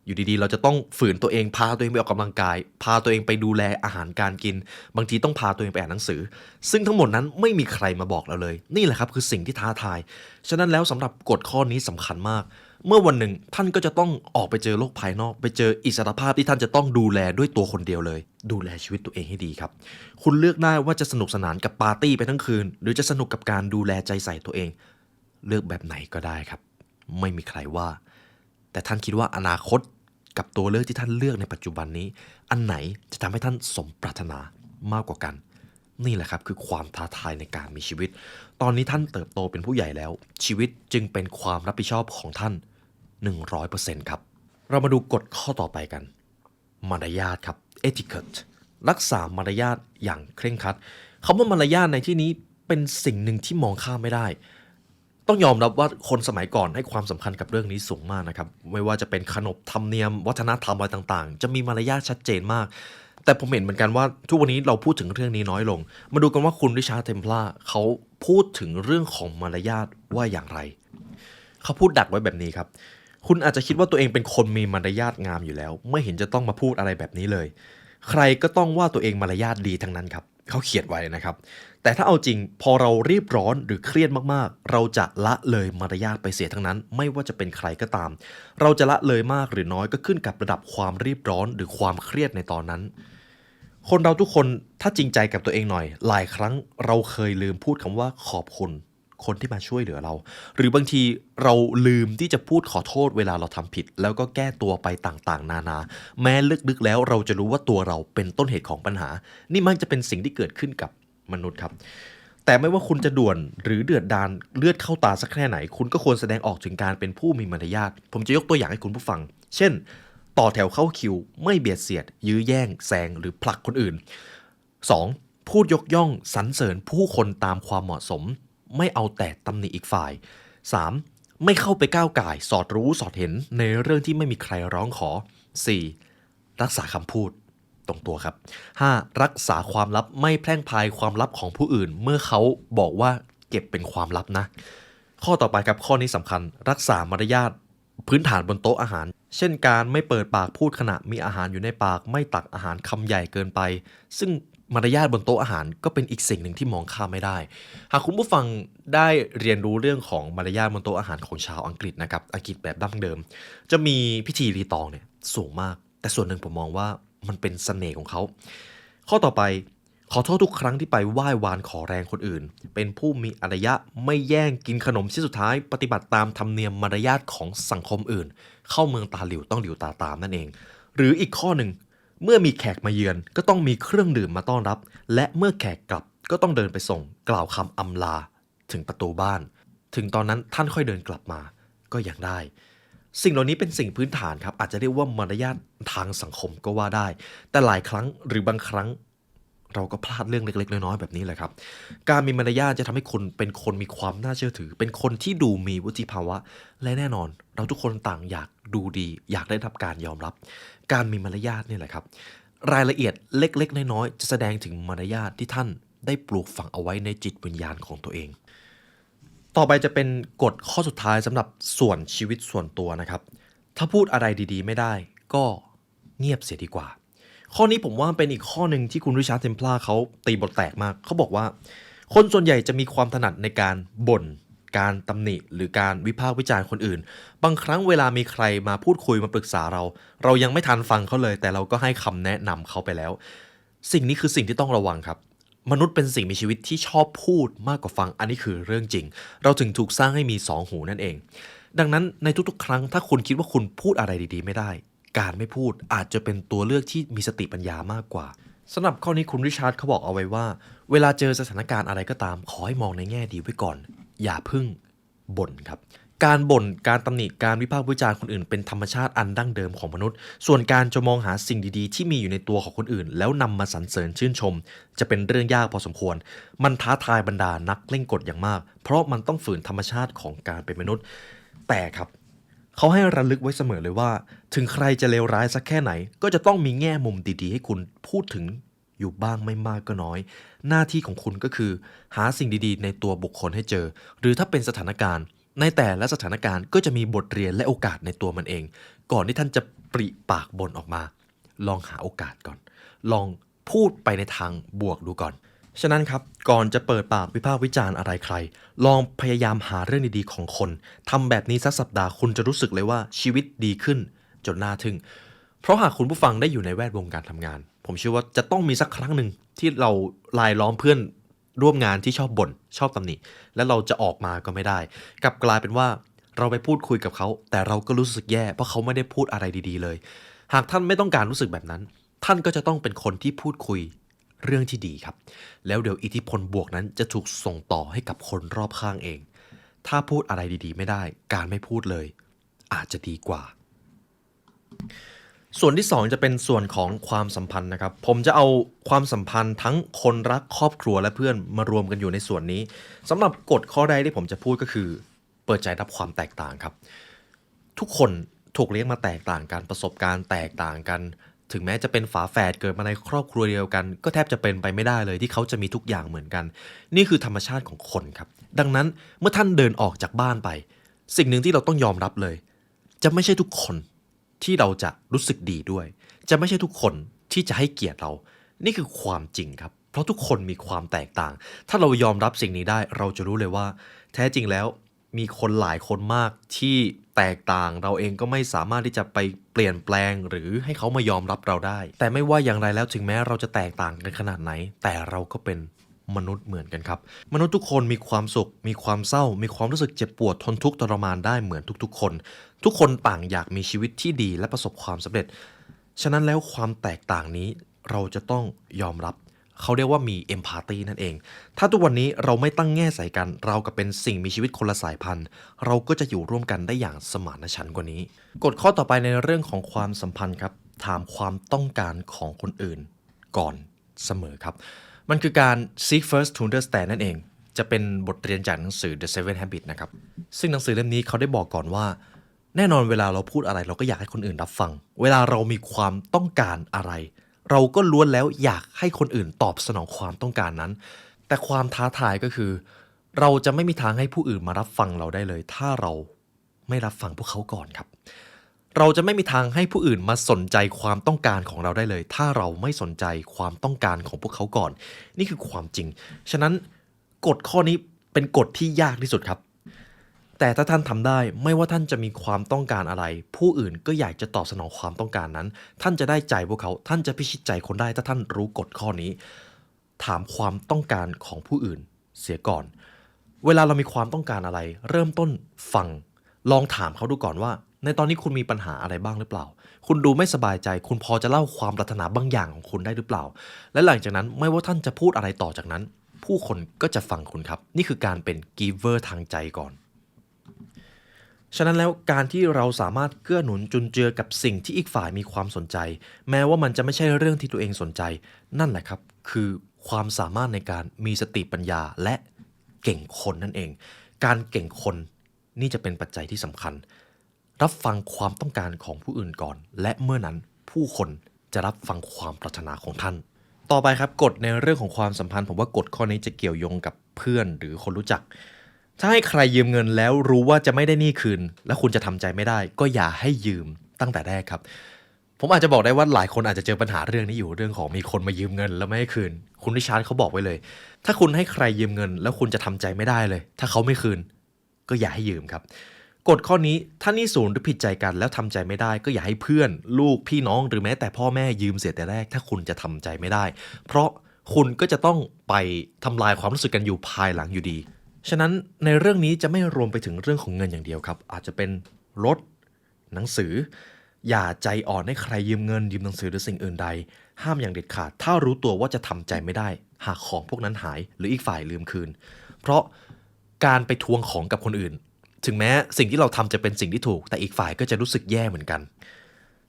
อยู่ดีๆเราจะต้องฝืนตัวเองพาตัวเองไปออกกำลังกายพาตัวเองไปดูแลอาหารการกินบางทีต้องพาตัวเองไปอ่านหนังสือซึ่งทั้งหมดนั้นไม่มีใครมาบอกเราเลยนี่แหละครับคือสิ่งที่ท้าทายฉะนั้นแล้วสำหรับกฎข้อนี้สำคัญมากเมื่อวันหนึ่งท่านก็จะต้องออกไปเจอโลกภายนอกไปเจออิสรภาพที่ท่านจะต้องดูแลด้วยตัวคนเดียวเลยดูแลชีวิตตัวเองให้ดีครับคุณเลือกได้ว่าจะสนุกสนานกับปาร์ตี้ไปทั้งคืนหรือจะสนุกกับการดูแลใจใส่ตัวเองเลือกแบบไหนก็ได้ครับไม่มีใครว่าแต่ท่านคิดว่าอนาคตกับตัวเลือกที่ท่านเลือกในปัจจุบันนี้อันไหนจะทำให้ท่านสมปรารถนามากกว่ากันนี่แหละครับคือความท้าทายในการมีชีวิตตอนนี้ท่านเติบโตเป็นผู้ใหญ่แล้วชีวิตจึงเป็นความรับผิดชอบของท่าน 100% ครับเรามาดูกฎข้อต่อไปกันมารยาทครับ etiquette รักษามารยาทอย่างเคร่งครัดคำว่ามารยาทในที่นี้เป็นสิ่งหนึ่งที่มองข้ามไม่ได้ต้องยอมรับว่าคนสมัยก่อนให้ความสำคัญกับเรื่องนี้สูงมากนะครับไม่ว่าจะเป็นขนบธรรมเนียมวัฒนธรรมอะไรต่างๆจะมีมารยาทชัดเจนมากแต่ผมเห็นเหมือนกันว่าทุกวันนี้เราพูดถึงเรื่องนี้น้อยลงมาดูกันว่าคุณริชาร์ดเทมพลาร์เขาพูดถึงเรื่องของมารยาทว่าอย่างไรเขาพูดดักไว้แบบนี้ครับคุณอาจจะคิดว่าตัวเองเป็นคนมีมารยาทงามอยู่แล้วไม่เห็นจะต้องมาพูดอะไรแบบนี้เลยใครก็ต้องว่าตัวเองมารยาทดีทั้งนั้นครับเขาเขียนไว้นะครับแต่ถ้าเอาจริงพอเรารีบร้อนหรือเครียดมากๆเราจะละเลยมารยาทไปเสียทั้งนั้นไม่ว่าจะเป็นใครก็ตามเราจะละเลยมากหรือน้อยก็ขึ้นกับระดับความรีบร้อนหรือความเครียดในตอนนั้นคนเราทุกคนถ้าจริงใจกับตัวเองหน่อยหลายครั้งเราเคยลืมพูดคำว่าขอบคุณ คนที่มาช่วยเหลือเรา หรือบางทีเราลืมที่จะพูดขอโทษเวลาเราทำผิด แล้วก็แก้ตัวไปต่างๆนานาแม้ลึกๆแล้วเราจะรู้ว่าตัวเราเป็นต้นเหตุของปัญหานี่มักจะเป็นสิ่งที่เกิดขึ้นกับมนุษย์ครับแต่ไม่ว่าคุณจะด่วนหรือเดือดดาลเลือดเข้าตาสักแค่ไหนคุณก็ควรแสดงออกถึงการเป็นผู้มีมารยาทผมจะยกตัวอย่างให้คุณผู้ฟังเช่นต่อแถวเข้าคิวไม่เบียดเสียดยื้อแย่งแซงหรือผลักคนอื่น 2. พูดยกย่องสรรเสริญผู้คนตามความเหมาะสมไม่เอาแต่ตำหนิอีกฝ่าย 3. ไม่เข้าไปก้าวก่ายสอดรู้สอดเห็นในเรื่องที่ไม่มีใครร้องขอ 4. รักษาคำพูดตรงตัวครับ 5. รักษาความลับไม่แพร่งพรายความลับของผู้อื่นเมื่อเขาบอกว่าเก็บเป็นความลับนะ ข้อต่อไปครับข้อนี้สำคัญรักษามารยาทพื้นฐานบนโต๊ะอาหาร เช่นการไม่เปิดปากพูดขณะมีอาหารอยู่ในปากไม่ตักอาหารคำใหญ่เกินไป ซึ่งมารยาทบนโต๊ะอาหารก็เป็นอีกสิ่งหนึ่งที่มองข้ามไม่ได้ หากคุณผู้ฟังได้เรียนรู้เรื่องของมารยาทบนโต๊ะอาหารของชาวอังกฤษนะครับอังกฤษแบบดั้งเดิม จะมีพิธีรีตองเนี่ยสูงมาก แต่ส่วนหนึ่งผมมองว่ามันเป็นเสน่ห์ของเขา ข้อต่อไปขอโทษทุกครั้งที่ไปไหว้วานขอแรงคนอื่น เป็นผู้มีอารยะไม่แย่งกินขนมชิ้นสุดท้ายปฏิบัติตามธรรมเนียมมารยาทของสังคมอื่น เข้าเมืองตาหลิวต้องหลิวตาตามนั่นเอง หรืออีกข้อหนึ่งเมื่อมีแขกมาเยือนก็ต้องมีเครื่องดื่มมาต้อนรับ และเมื่อแขกกลับก็ต้องเดินไปส่งกล่าวคำอำลาถึงประตูบ้าน ถึงตอนนั้นท่านค่อยเดินกลับมาก็ยังได้ สิ่งเหล่านี้เป็นสิ่งพื้นฐานครับอาจจะเรียกว่ามารยาททางสังคมก็ว่าได้ แต่หลายครั้งหรือบางครั้ง เราก็พลาดเรื่องเล็กๆน้อยๆแบบนี้แหละครับ การมีมารยาทจะทำให้คุณเป็นคนมีความน่าเชื่อถือ เป็นคนที่ดูมีวุฒิภาวะ และแน่นอน เราทุกคนต่างอยากดูดี อยากได้รับการยอมรับ การมีมารยาทนี่แหละครับ รายละเอียดเล็กๆน้อยๆจะแสดงถึงมารยาทที่ท่านได้ปลูกฝังเอาไว้ในจิตวิญญาณของตัวเอง ต่อไปจะเป็นกฎข้อสุดท้ายสำหรับส่วนชีวิตส่วนตัวนะครับ ถ้าพูดอะไรดีๆไม่ได้ก็เงียบเสียดีกว่า ข้อนี้ผมว่าเป็นอีกข้อหนึ่งที่คุณริชาร์ดเทมพลาร์เขาตีบทแตกมาก เขาบอกว่า คนส่วนใหญ่จะมีความถนัดในการบ่น การตำหนิ หรือการวิพากษ์วิจารณ์คนอื่น บางครั้งเวลามีใครมาพูดคุยมาปรึกษาเรา เรายังไม่ทันฟังเขาเลย แต่เราก็ให้คำแนะนำเขาไปแล้ว สิ่งนี้คือสิ่งที่ต้องระวังครับ มนุษย์เป็นสิ่งมีชีวิตที่ชอบพูดมากกว่าฟัง อันนี้คือเรื่องจริง เราถึงถูกสร้างให้มีสองหูนั่นเอง ดังนั้นในทุกๆ ครั้งถ้าคุณคิดว่าคุณพูดอะไรดีๆไม่ได้ การไม่พูดอาจจะเป็นตัวเลือกที่มีสติปัญญามากกว่าสำหรับข้อนี้คุณริชาร์ดเขาบอกเอาไว้ว่า เวลาเจอสถานการณ์อะไรก็ตามขอให้มองในแง่ดีไว้ก่อน อย่าพึ่งบ่นครับ การบ่นการตำหนิการวิพากษ์วิจารณ์คนอื่นเป็นธรรมชาติอันดั้งเดิมของมนุษย์ ส่วนการจะมองหาสิ่งดีๆที่มีอยู่ในตัวของคนอื่น แล้วนำมาสรรเสริญชื่นชม จะเป็นเรื่องยากพอสมควร มันท้าทายบรรดานักเล่นกฎอย่างมาก เพราะมันต้องฝืนธรรมชาติของการเป็นมนุษย์ แต่ครับ เขาให้ระลึกไว้เสมอเลยว่า ถึงใครจะเลวร้ายสักแค่ไหน ก็จะต้องมีแง่มุมดีๆให้คุณพูดถึงอยู่บ้างไม่มากก็น้อย หน้าที่ของคุณก็คือ หาสิ่งดีๆในตัวบุคคลให้เจอ หรือถ้าเป็นสถานการณ์ ในแต่ละสถานการณ์ก็จะมีบทเรียนและโอกาสในตัวมันเอง ก่อนที่ท่านจะปริปากบ่นออกมา ลองหาโอกาสก่อน ลองพูดไปในทางบวกดูก่อน ฉะนั้นครับก่อนจะเปิดปากวิพากษ์วิจารณ์อะไรใคร ลองพยายามหาเรื่องดีๆของคนทำแบบนี้สักสัปดาห์คุณจะรู้สึกเลยว่าชีวิตดีขึ้นจนน่าทึ่ง เพราะหากคุณผู้ฟังได้อยู่ในแวดวงการทำงาน ผมเชื่อว่าจะต้องมีสักครั้งหนึ่งที่เรารายล้อมเพื่อนร่วมงานที่ชอบบ่นชอบตำหนิและเราจะออกมาก็ไม่ได้กลับกลายเป็นว่าเราไปพูดคุยกับเขาแต่เราก็รู้สึกแย่เพราะเขาไม่ได้พูดอะไรดีๆเลย หากท่านไม่ต้องการรู้สึกแบบนั้น ท่านก็จะต้องเป็นคนที่พูดคุยเรื่องที่ดีครับ แล้วเดี๋ยวอิทธิพลบวกนั้นจะถูกส่งต่อให้กับคนรอบข้างเอง ถ้าพูดอะไรดีๆไม่ได้ การไม่พูดเลย อาจจะดีกว่า ส่วนที่2จะเป็นส่วนของความสัมพันธ์นะครับ ผมจะเอาความสัมพันธ์ทั้งคนรักครอบครัวและเพื่อนมารวมกันอยู่ในส่วนนี้สำหรับกฎข้อแรกที่ผมจะพูดก็คือ เปิดใจรับความแตกต่างครับ ทุกคนถูกเลี้ยงมาแตกต่างกันประสบการณ์แตกต่างกัน ถึงแม้จะเป็นฝาแฝดเกิดมาในครอบครัวเดียวกันก็แทบจะเป็นไปไม่ได้เลยที่เขาจะมีทุกอย่างเหมือนกัน นี่คือธรรมชาติของคนครับ ดังนั้นเมื่อท่านเดินออกจากบ้านไป สิ่งหนึ่งที่เราต้องยอมรับเลย จะไม่ใช่ทุกคนที่เราจะรู้สึกดีด้วย จะไม่ใช่ทุกคนที่จะให้เกียรติเรา นี่คือความจริงครับ เพราะทุกคนมีความแตกต่าง ถ้าเรายอมรับสิ่งนี้ได้เราจะรู้เลยว่า แท้จริงแล้วมีคนหลายคนมากที่แตกต่าง เราเองก็ไม่สามารถที่จะไปเปลี่ยนแปลงหรือให้เขามายอมรับเราได้ แต่ไม่ว่าอย่างไรแล้วถึงแม้เราจะแตกต่างกันขนาดไหน แต่เราก็เป็น มนุษย์เหมือนกันครับมนุษย์ทุกคนมีความสุขมีความเศร้ามีความรู้สึกเจ็บปวดทนทุกข์ทรมานได้เหมือนทุกๆคนทุกคนต่างอยากมีชีวิตที่ดีและประสบความสำเร็จฉะนั้นแล้วความแตกต่างนี้เราจะต้องยอมรับเขาเรียกว่ามี empathy นั่นเองถ้าทุกวันนี้เราไม่ตั้งแง่ใส่กันเรากับเป็นสิ่งมีชีวิตคนละสายพันธุ์เราก็จะอยู่ร่วมกันได้อย่างสมานฉันท์กว่านี้กฎข้อต่อไปในเรื่องของความสัมพันธ์ครับถามความต้องการของคนอื่นก่อนเสมอครับมันคือการ seek first to understand นั่นเองจะเป็นบทเรียนจากหนังสือ The Seven Habits นะครับซึ่งหนังสือเล่มนี้เขาได้บอกก่อนว่าแน่นอนเวลาเราพูดอะไรเราก็อยากให้คนอื่นรับฟังเวลาเรามีความต้องการอะไรเราก็ล้วนแล้วอยากให้คนอื่นตอบสนองความต้องการนั้นแต่ความท้าทายก็คือเราจะไม่มีทางให้ผู้อื่นมารับฟังเราได้เลยถ้าเราไม่รับฟังพวกเขาก่อนครับเราจะไม่มีทางให้ผู้อื่นมาสนใจความต้องการของเราได้เลยถ้าเราไม่สนใจความต้องการของพวกเขาก่อนนี่คือความจริงฉะนั้นกฎข้อนี้เป็นกฎที่ยากที่สุดครับแต่ถ้าท่านทำได้ไม่ว่าท่านจะมีความต้องการอะไรผู้อื่นก็อยากจะตอบสนองความต้องการนั้นท่านจะได้ใจพวกเขาท่านจะพิชิตใจคนได้ถ้าท่านรู้กฎข้อนี้ถามความต้องการของผู้อื่นเสียก่อนเวลาเรามีความต้องการอะไรเริ่มต้นฟังลองถามเขาดูก่อนว่าในตอนนี้คุณมีปัญหาอะไรบ้างหรือเปล่าคุณดูไม่สบายใจคุณพอจะเล่าความปรารถนาบางอย่างของคุณได้หรือเปล่าและหลังจากนั้นไม่ว่าท่านจะพูดอะไรต่อจากนั้นผู้คนก็จะฟังคุณครับนี่คือการเป็น giver ทางใจก่อนฉะนั้นแล้วการที่เราสามารถเกื้อหนุนจุนเจือกับสิ่งที่อีกฝ่ายมีความสนใจแม้ว่ามันจะไม่ใช่เรื่องที่ตัวเองสนใจนั่นแหละครับคือความสามารถในการมีสติปัญญาและเก่งคนนั่นเองการเก่งคนนี่จะเป็นปัจจัยที่สำคัญรับฟังความต้องการของผู้อื่นก่อนและเมื่อนั้นผู้คนจะรับฟังความปรารถนาของท่านต่อไปครับกฎในเรื่องของความสัมพันธ์ผมว่ากฎข้อนี้จะเกี่ยวโยงกับเพื่อนหรือคนรู้จักถ้าให้ใครยืมเงินแล้วรู้ว่าจะไม่ได้หนี้คืนและคุณจะทำใจไม่ได้ก็อย่าให้ยืมตั้งแต่แรกครับผมอาจจะบอกได้ว่าหลายคนอาจจะเจอปัญหาเรื่องนี้อยู่เรื่องของมีคนมายืมเงินแล้วไม่ให้คืนคุณริชาร์ดเขาบอกไว้เลยถ้าคุณให้ใครยืมเงินแล้วคุณจะทำใจไม่ได้เลยถ้าเขาไม่คืนก็อย่าให้ยืมครับกฎข้อนี้ถ้าหนี้ศูนย์หรือผิดใจกันแล้วทำใจไม่ได้ก็อย่าให้เพื่อนลูกพี่น้องหรือแม้แต่พ่อแม่ยืมเสียแต่แรกถ้าคุณจะทำใจไม่ได้เพราะคุณก็จะต้องไปทำลายความรู้สึกกันอยู่ภายหลังอยู่ดีฉะนั้นในเรื่องนี้จะไม่รวมไปถึงเรื่องของเงินอย่างเดียวครับอาจจะเป็นรถหนังสืออย่าใจอ่อนให้ใครยืมเงินยืมหนังสือหรือสิ่งอื่นใดห้ามอย่างเด็ดขาดถ้ารู้ตัวว่าจะทำใจไม่ได้หากของพวกนั้นหายหรืออีกฝ่ายลืมคืนเพราะการไปทวงของกับคนอื่นถึงแม้สิ่งที่เราทำจะเป็นสิ่งที่ถูกแต่อีกฝ่ายก็จะรู้สึกแย่เหมือนกัน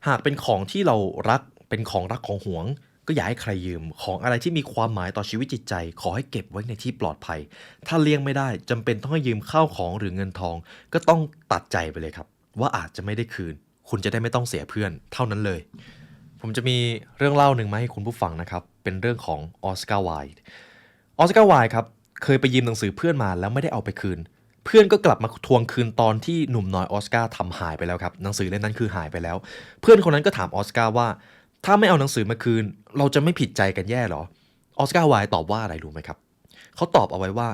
หากเป็นของที่เรารักเป็นของรักของหวงก็อย่าให้ใครยืมของอะไรที่มีความหมายต่อชีวิตจิตใจขอให้เก็บไว้ในที่ปลอดภัยถ้าเลี่ยงไม่ได้จำเป็นต้องให้ยืมข้าวของหรือเงินทองก็ต้องตัดใจไปเลยครับว่าอาจจะไม่ได้คืนคุณจะได้ไม่ต้องเสียเพื่อนเท่านั้นเลยผมจะมีเรื่องเล่าหนึ่งมาให้คุณผู้ฟังนะครับเป็นเรื่องของออสการ์ไวล์ครับเคยไปยืมหนังสือเพื่อนมาแล้วไม่ได้เอาไปคืนเพื่อนก็กลับมาทวงคืนตอนที่หนุ่มน้อยออสการ์ทำหายไปแล้วครับหนังสือเล่มนั้นคือหายไปแล้วเพื่อนคนนั้นก็ถามออสการ์ว่าถ้าไม่เอาหนังสือมาคืนเราจะไม่ผิดใจกันแย่หรอออสการ์ไวล์ตอบว่าอะไรรู้ไหมครับเขาตอบเอาไว้ว่า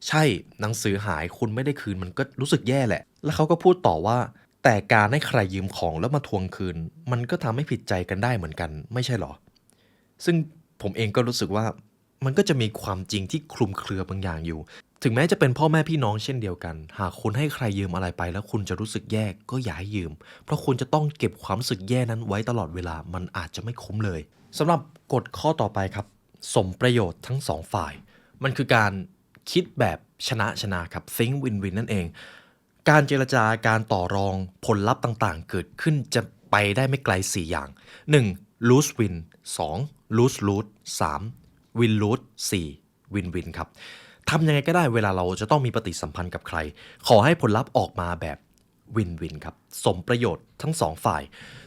ใช่หนังสือหายคุณไม่ได้คืนมันก็รู้สึกแย่แหละแล้วเขาก็พูดต่อว่าแต่การให้ใครยืมของแล้วมาทวงคืนมันก็ทำให้ผิดใจกันได้เหมือนกันไม่ใช่หรอซึ่งผมเองก็รู้สึกว่ามันก็จะมีความจริงที่คลุมเครือบางอย่างอยู่ถึงแม้จะเป็นพ่อแม่พี่น้องเช่นเดียวกันหากคุณให้ใครยืมอะไรไปแล้วคุณจะรู้สึกแย่ก็อย่าให้ยืมเพราะคุณจะต้องเก็บความรู้สึกแย่นั้นไว้ตลอดเวลามันอาจจะไม่คุ้มเลยสำหรับกฎข้อต่อไปครับสมประโยชน์ทั้งสองฝ่ายมันคือการคิดแบบชนะชนะครับ think win win นั่นเองการเจรจาการต่อรองผลลัพธ์ต่างๆเกิดขึ้นจะไปได้ไม่ไกล4อย่าง 1. lose win 2. lose lose 3. win lose 4. win win ครับทำยังไงก็ได้เวลาเราจะต้องมีปฏิสัมพันธ์กับใครขอให้ผลลัพธ์ออกมาแบบวินวินครับสมประโยชน์ทั้งสองฝ่าย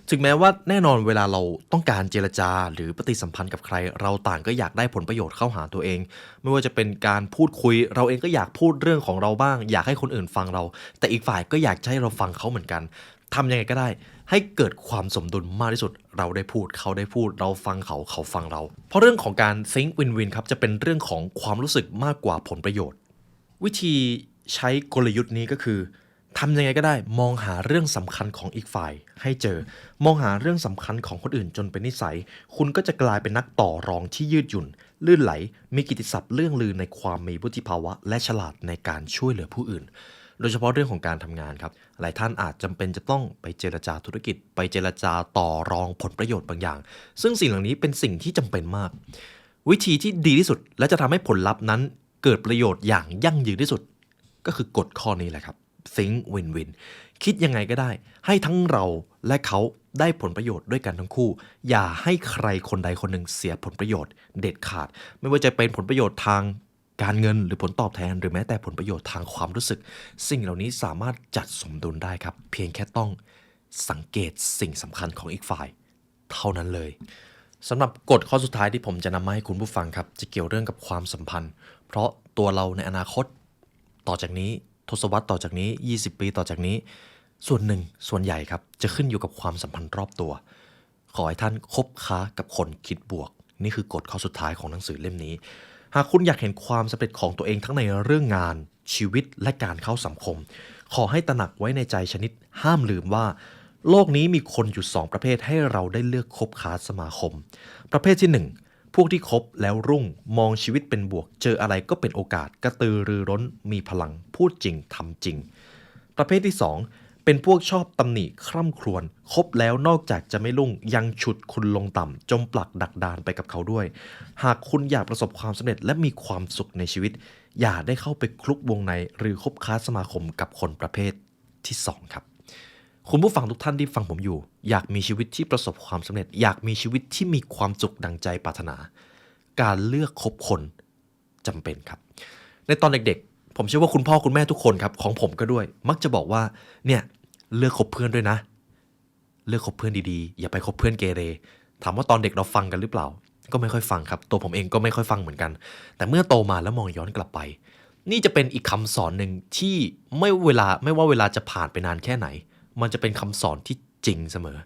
ถึงแม้ว่าแน่นอนเวลาเราต้องการเจรจาหรือปฏิสัมพันธ์กับใครเราต่างก็อยากได้ผลประโยชน์เข้าหาตัวเองไม่ว่าจะเป็นการพูดคุยเราเองก็อยากพูดเรื่องของเราบ้างอยากให้คนอื่นฟังเราแต่อีกฝ่ายก็อยากให้เราฟังเขาเหมือนกันทำยังไงก็ได้ให้เกิดความสมดุลมากที่สุดเราได้พูดเขาได้พูดเราฟังเขาเขาฟังเราเพราะเรื่องของการ think win win ครับจะเป็นเรื่องของความรู้สึกมากกว่าผลประโยชน์วิธีใช้กลยุทธ์นี้ก็คือทำยังไงก็ได้มองหาเรื่องสำคัญของอีกฝ่ายให้เจอมองหาเรื่องสำคัญของคนอื่นจนเป็นนิสัยคุณก็จะกลายเป็นนักต่อรองที่ยืดหยุ่น ลื่นไหลมีกิตติศัพท์เรื่องลือในความมีวุฒิภาวะและฉลาดในการช่วยเหลือผู้อื่นโดยเฉพาะเรื่องของการทำงานครับหลายท่านอาจจำเป็นจะต้องไปเจรจาธุรกิจไปเจรจาต่อรองผลประโยชน์บางอย่างซึ่งสิ่งเหล่านี้เป็นสิ่งที่จำเป็นมากวิธีที่ดีที่สุดและจะทำให้ผลลัพธ์นั้นเกิดประโยชน์อย่างยั่งยืนที่สุดก็คือกฎข้อนี้แหละครับ think win-win คิดยังไงก็ได้ให้ทั้งเราและเขาได้ผลประโยชน์ด้วยกันทั้งคู่อย่าให้ใครคนใดคนหนึ่งเสียผลประโยชน์เด็ดขาดไม่ว่าจะเป็นผลประโยชน์ทางการเงินหรือผลตอบแทนหรือแม้แต่ผลประโยชน์ทางความรู้สึกสิ่งเหล่านี้สามารถจัดสมดุลได้ครับเพียงแค่ต้องสังเกตสิ่งสำคัญของอีกฝ่ายเท่านั้นเลยสำหรับกฎข้อสุดท้ายที่ผมจะนำมาให้คุณผู้ฟังครับจะเกี่ยวเรื่องกับความสัมพันธ์เพราะตัวเราในอนาคตต่อจากนี้ทศวรรษต่อจากนี้20 ปีต่อจากนี้ส่วนหนึ่งส่วนใหญ่ครับจะขึ้นอยู่กับความสัมพันธ์รอบตัวขอให้ท่านคบค้ากับคนคิดบวกนี่คือกฎข้อสุดท้ายของหนังสือเล่มนี้หากคุณอยากเห็นความสำเร็จของตัวเองทั้งในเรื่องงานชีวิตและการเข้าสังคมขอให้ตระหนักไว้ในใจชนิดห้ามลืมว่าโลกนี้มีคนอยู่2ประเภทให้เราได้เลือกคบค้าสมาคมประเภทที่1พวกที่คบแล้วรุ่งมองชีวิตเป็นบวกเจออะไรก็เป็นโอกาสกระตือรือร้นมีพลังพูดจริงทำจริงประเภทที่2เป็นพวกชอบตำหนิคร่ำครวญคบแล้วนอกจากจะไม่รุ่งยังฉุดคุณลงต่ำจมปลักดักดานไปกับเขาด้วยหากคุณอยากประสบความสำเร็จและมีความสุขในชีวิตอย่าได้เข้าไปคลุกวงในหรือคบค้าสมาคมกับคนประเภทที่2ครับคุณผู้ฟังทุกท่านที่ฟังผมอยู่อยากมีชีวิตที่ประสบความสำเร็จอยากมีชีวิตที่มีความสุขดังใจปรารถนาการเลือกคบคนจำเป็นครับในตอนเด็กๆผมเชื่อว่าคุณพ่อคุณแม่ทุกคนครับของผมก็ด้วยมักจะบอกว่าเนี่ยเลือกคบเพื่อนด้วยนะเลือกคบเพื่อนดีๆอย่าไปคบเพื่อนเกเรถามว่าตอนเด็กเราฟังกันหรือเปล่าก็ไม่ค่อยฟังครับตัวผมเองก็ไม่ค่อยฟังเหมือนกันแต่เมื่อโตมาแล้วมองย้อนกลับไปนี่จะเป็นอีกคำสอนหนึ่งที่ไม่ว่าเวลาจะผ่านไปนานแค่ไหนมันจะเป็นคำสอนที่จริงเสมอ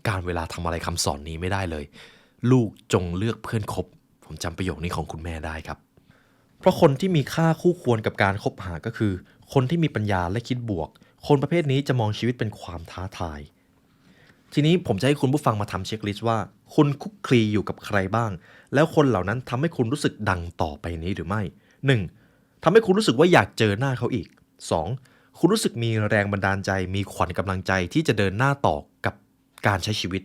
การเวลาทำอะไรคำสอนนี้ไม่ได้เลยลูกจงเลือกเพื่อนคบผมจำประโยคนี้ของคุณแม่ได้ครับเพราะคนที่มีค่าคู่ควรกับการคบหาก็คือคนที่มีปัญญาและคิดบวกคนประเภทนี้จะมองชีวิตเป็นความท้าทายทีนี้ผมจะให้คุณผู้ฟังมาทำเช็คลิสต์ว่าคุณคุกคลีอยู่กับใครบ้างแล้วคนเหล่านั้นทำให้คุณรู้สึกดังต่อไปนี้หรือไม่ 1. ทำให้คุณรู้สึกว่าอยากเจอหน้าเขาอีก 2. คุณรู้สึกมีแรงบันดาลใจมีขวัญกำลังใจที่จะเดินหน้าต่อกับการใช้ชีวิต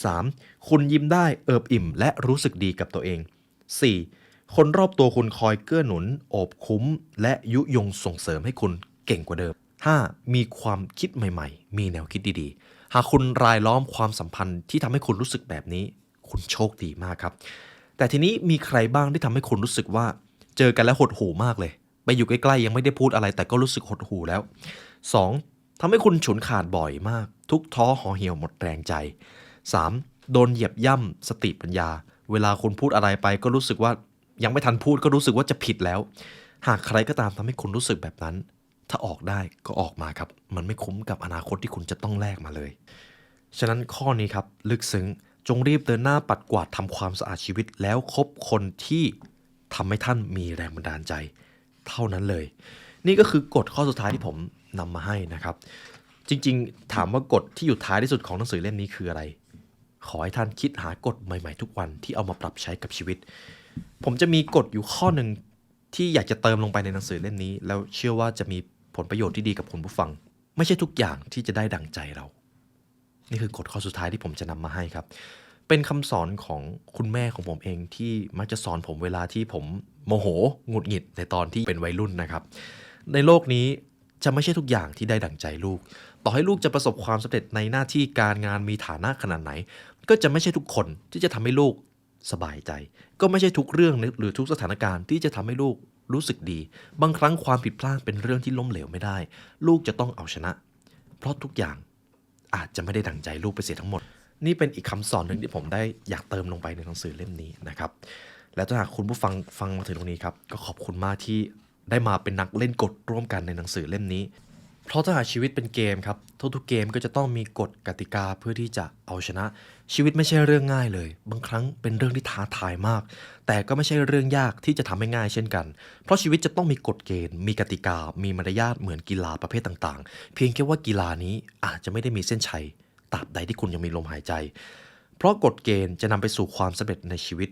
3. คุณยิ้มได้เอิบอิ่มและรู้สึกดีกับตัวเอง 4. คนรอบตัวคุณคอยเกื้อหนุนโอบคุ้มและยุยงส่งเสริมให้คุณเก่งกว่าเดิม 5. มีความคิดใหม่ๆมีแนวคิดดีๆหากคุณรายล้อมความสัมพันธ์ที่ทำให้คุณรู้สึกแบบนี้คุณโชคดีมากครับแต่ทีนี้มีใครบ้างที่ทำให้คุณรู้สึกว่าเจอกันแล้วหดหู่มากเลยไปอยู่ใกล้ๆยังไม่ได้พูดอะไรแต่ก็รู้สึกหดหู่แล้ว 2. ทำให้คุณฉุนขาดบ่อยมากทุกท้อห่อเหี่ยวหมดแรงใจ 3. โดนเหยียบย่ำสติปัญญาเวลาคุณพูดอะไรไปก็รู้สึกว่ายังไม่ทันพูดก็รู้สึกว่าจะผิดแล้วหากใครก็ตามทำให้คุณรู้สึกแบบนั้นถ้าออกได้ก็ออกมาครับมันไม่คุ้มกับอนาคตที่คุณจะต้องแลกมาเลยฉะนั้นข้อนี้ครับลึกซึ้งจงรีบเดินหน้าปัดกวาดทำความสะอาดชีวิตแล้วคบคนที่ทำให้ท่านมีแรงบันดาลใจเท่านั้นเลยนี่ก็คือกฎข้อสุดท้ายที่ผมนำมาให้นะครับจริงๆถามว่ากฎที่อยู่ท้ายที่สุดของหนังสือเล่มนี้คืออะไรขอให้ท่านคิดหากฎใหม่ๆทุกวันที่เอามาปรับใช้กับชีวิตผมจะมีกฎอยู่ข้อหนึ่งที่อยากจะเติมลงไปในหนังสือเล่มนี้แล้วเชื่อว่าจะมีผลประโยชน์ที่ดีกับคุณผู้ฟังไม่ใช่ทุกอย่างที่จะได้ดั่งใจเรานี่คือกฎข้อสุดท้ายที่ผมจะนำมาให้ครับเป็นคำสอนของคุณแม่ของผมเองที่มักจะสอนผมเวลาที่ผมโมโหหงุดหงิดในตอนที่เป็นวัยรุ่นนะครับในโลกนี้จะไม่ใช่ทุกอย่างที่ได้ดั่งใจลูกต่อให้ลูกจะประสบความสำเร็จในหน้าที่การงานมีฐานะขนาดไหนก็จะไม่ใช่ทุกคนที่จะทำให้ลูกสบายใจก็ไม่ใช่ทุกเรื่องหรือทุกสถานการณ์ที่จะทำให้ลูกรู้สึกดีบางครั้งความผิดพลาดเป็นเรื่องที่ล้มเหลวไม่ได้ลูกจะต้องเอาชนะเพราะทุกอย่างอาจจะไม่ได้ดั่งใจลูกไปเสียทั้งหมดนี่เป็นอีกคำสอนหนึ่งที่ผมได้อยากเติมลงไปในหนังสือเล่มนี้นะครับและถ้าหากคุณผู้ฟังมาถึงตรงนี้ครับก็ขอบคุณมากที่ได้มาเป็นนักเล่นกฎร่วมกันในหนังสือเล่มนี้เพราะถ้าหากชีวิตเป็นเกมครับทุกๆเกมก็จะต้องมีกฎกติกาเพื่อที่จะเอาชนะชีวิตไม่ใช่เรื่องง่ายเลยบางครั้งเป็นเรื่องที่ท้าทายมากแต่ก็ไม่ใช่เรื่องยากที่จะทำให้ง่ายเช่นกันเพราะชีวิตจะต้องมีกฎเกณฑ์มีกติกามีมารยาทเหมือนกีฬาประเภทต่างๆเพียงแค่ว่ากีฬานี้อาจจะไม่ได้มีเส้นชัยตราบใดที่คุณยังมีลมหายใจเพราะกฎเกณฑ์จะนำไปสู่ความสำเร็จในชีวิต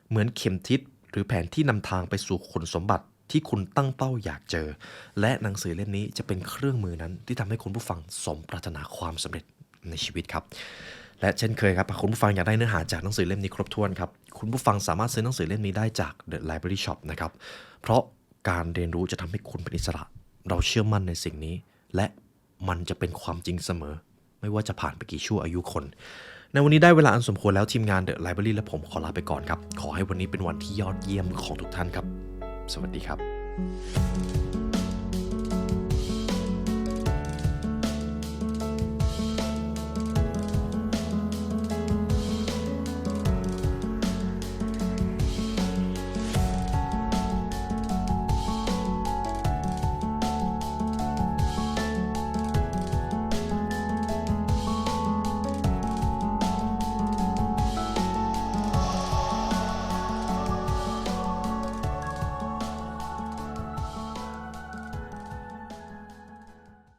เหมือนเข็มทิศ หรือแผนที่นำทางไปสู่คุณสมบัติที่คุณตั้งเป้าอยากเจอ และหนังสือเล่มนี้จะเป็นเครื่องมือนั้นที่ทำให้คุณผู้ฟังสมปรารถนาความสำเร็จในชีวิตครับและเช่นเคยครับหากคุณผู้ฟังอยากได้เนื้อหาจากหนังสือเล่มนี้ครบถ้วนครับคุณผู้ฟังสามารถซื้อหนังสือเล่มนี้ได้จาก The Library Shop นะครับเพราะการเรียนรู้จะทำให้คุณเป็นอิสระเราเชื่อมั่นในสิ่งนี้และมันจะเป็นความจริงเสมอไม่ว่าจะผ่านไปกี่ชั่วอายุคนในวันนี้ได้เวลาอันสมควรแล้วทีมงาน The Library และผมขอลาไปก่อนครับขอให้วันนี้เป็นวันที่ยอดเยี่ยมของทุกท่านครับสวัสดีครับ